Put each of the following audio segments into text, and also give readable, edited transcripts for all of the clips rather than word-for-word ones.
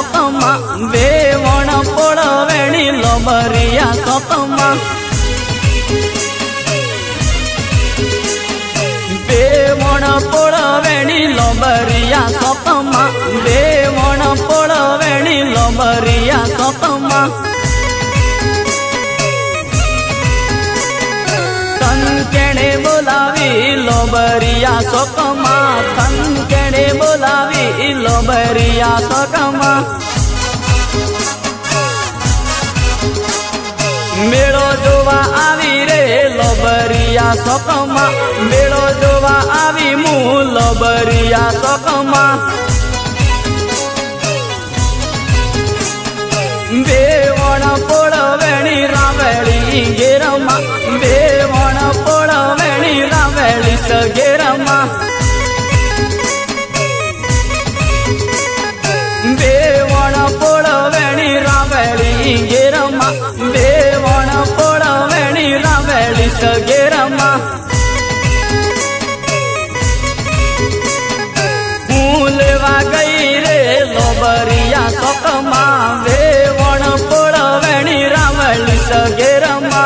सोकमा वेवण पोळवेणी लोबरिया सोकमा वेवण पोळवेणी लोबरिया सोकमा वेवण पोळवेणी लोबरिया सोकमा केणे बोलावी लोबरिया सोकमा तन केणे बोलावी लोबरिया सोकमा मेळो जोवा आवी रे लोबरिया सोकमा मेळो जोवा आवी मु लोबरिया सोकमा वेवण पोळवेणी रावेळी गेरमा वेवण पोळवेणी रावेळी सगेरमा वेवण पोळवेणी रावेळी गेरमा वेवण पोळवेणी रावेळी सगेरमा लेवा गई रे लोबरिया सोकमा वेवण पोळवेणी रावेळी सगेरमा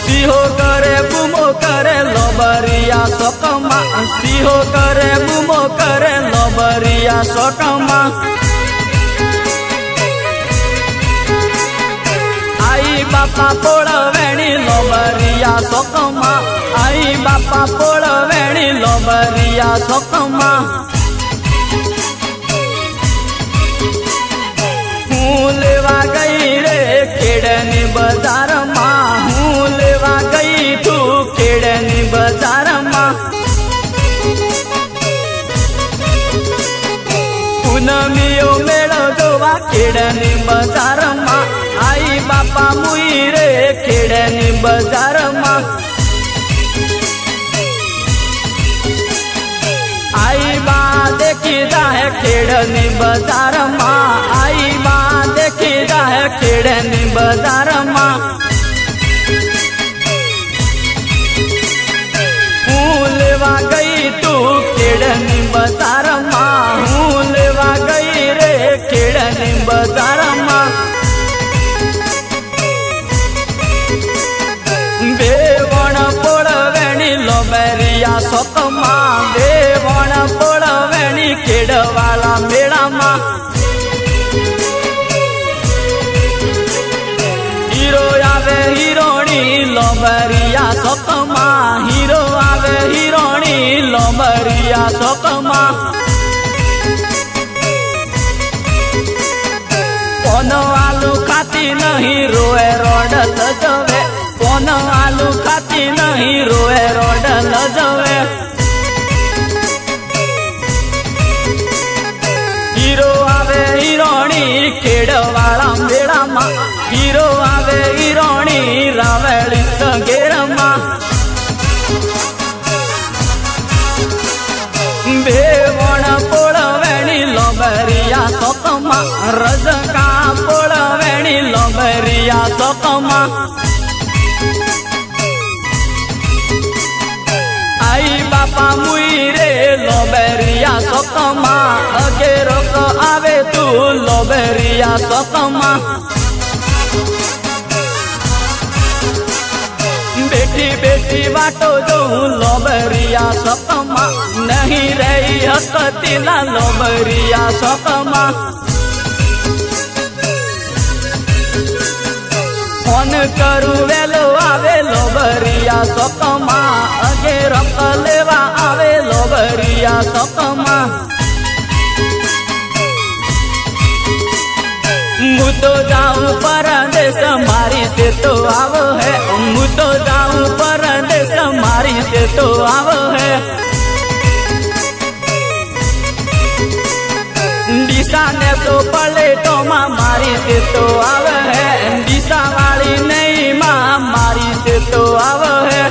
सिहो करे बुमो करे लोबरिया सोकमा सिहो करे बुमो करे लोबरिया सोकमा आई बापा पोळवेणी लोबरिया सोकमा आई बापा पोळवेणी लोबरिया सोकमा हूँ लेवा गई रे खेड़नी बाजार माँ हूँ लेवा गई तू खेड़नी बाजार माँ पूनमियो मेळो जोवा खेड़नी बाजार माँ आई बापा मुई रे खेड़नी बाजार माँ आई बा देखी जाए खेड़नी बाजार माँ आई बा देखी जाए खेड़नी बाजार माँ हूँ लेवा गई तू खेड़नी बाजार माँ हूँ लेवा गई रे खेड़नी बाजार माँ वेवण पोळवेणी लोबरिया सोकमा वेवण पोळवेणी खेडवाला मेळामा हीरो आवे हिरोणी लोबरिया सोकमा हीरो आवे हिरोणी लोबरिया सोकमा कोन आलू खाती नहीं रोए रोडत जवे कोन आलू खाती नहीं रोए रोडल जवे हीरो आवे हिरोणी खेडवाला मेळामा हीरो आवे हिरोणी रावेळी सगेरमा वेवण पोळवेणी लोबरिया सोकमा रजका पोळवेणी लोबरिया सोकमा आई बापा मुई रे लोबरिया सोकमा अगे रोक आवे तू लोबरिया सोकमा बेटी बेटी बाटो जो लोबरिया सोकमा नहीं रही हकतीला लोबरिया सोकमा फोन करू वेलो आवे लोबरिया सोकमा अगे रोक लेवा आवे लोबरिया सोकमा मु तो जाऊं परदेश मारी से तो आवो है मु तो जाऊं परदेश मारी से तो आवो है दिशा ने तो पलेटो माँ मारी से तो आवो है दिशा वाली नहीं माँ मारी से तो आवो है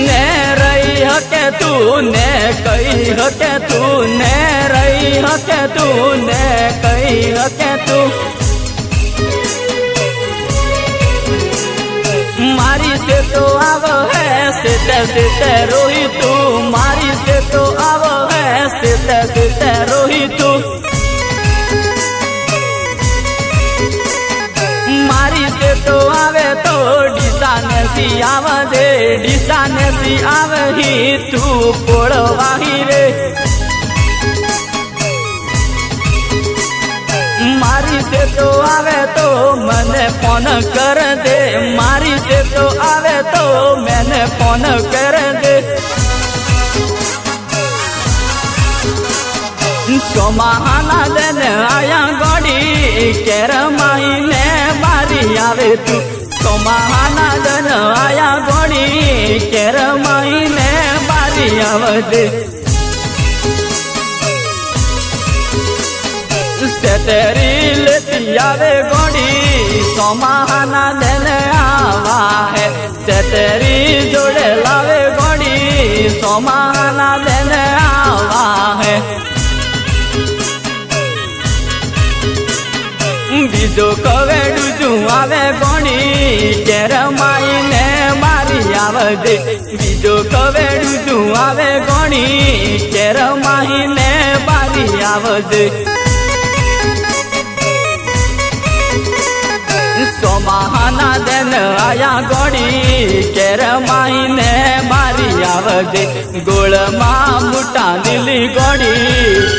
ने रही हके तू ने कही हके तू ने रही हके तू ने कही हके तू मारी से तो आवो है से सीते रोही तू मारी से तो आव है सीते रोही तू मारी से तो आवे तो डीसा ने सी आवजे डीसा ने सी आवही तू पोड़वाही रे मारी से तो आवे तो मैंने फोन कर दे मारी से तो आवे तो मैंने फोन कर दे सोमाहाना दिन आया गोड़ी केर माई ने मारी आवे तू सोमाहाना दिन आया गोड़ी केर माई ने मारी आवे से तेरी लेती आवे गोड़ी सोमाहाना दिन आवा है से तेरी जोड़े लावे गोड़ी सोमाहाना दिन आवा है बीजो कवेडू जू आवे गोड़ी केर माई ने मारी आवजे बीजो कवेडू जू आवे गोड़ी केर माई ने मारी आवजे सोमाहाना दिन आया गोड़ी केर माई ने मारी आवजे गोल मां मुटा दिली गोड़ी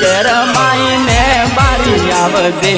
केर माई ने मारी आवजे।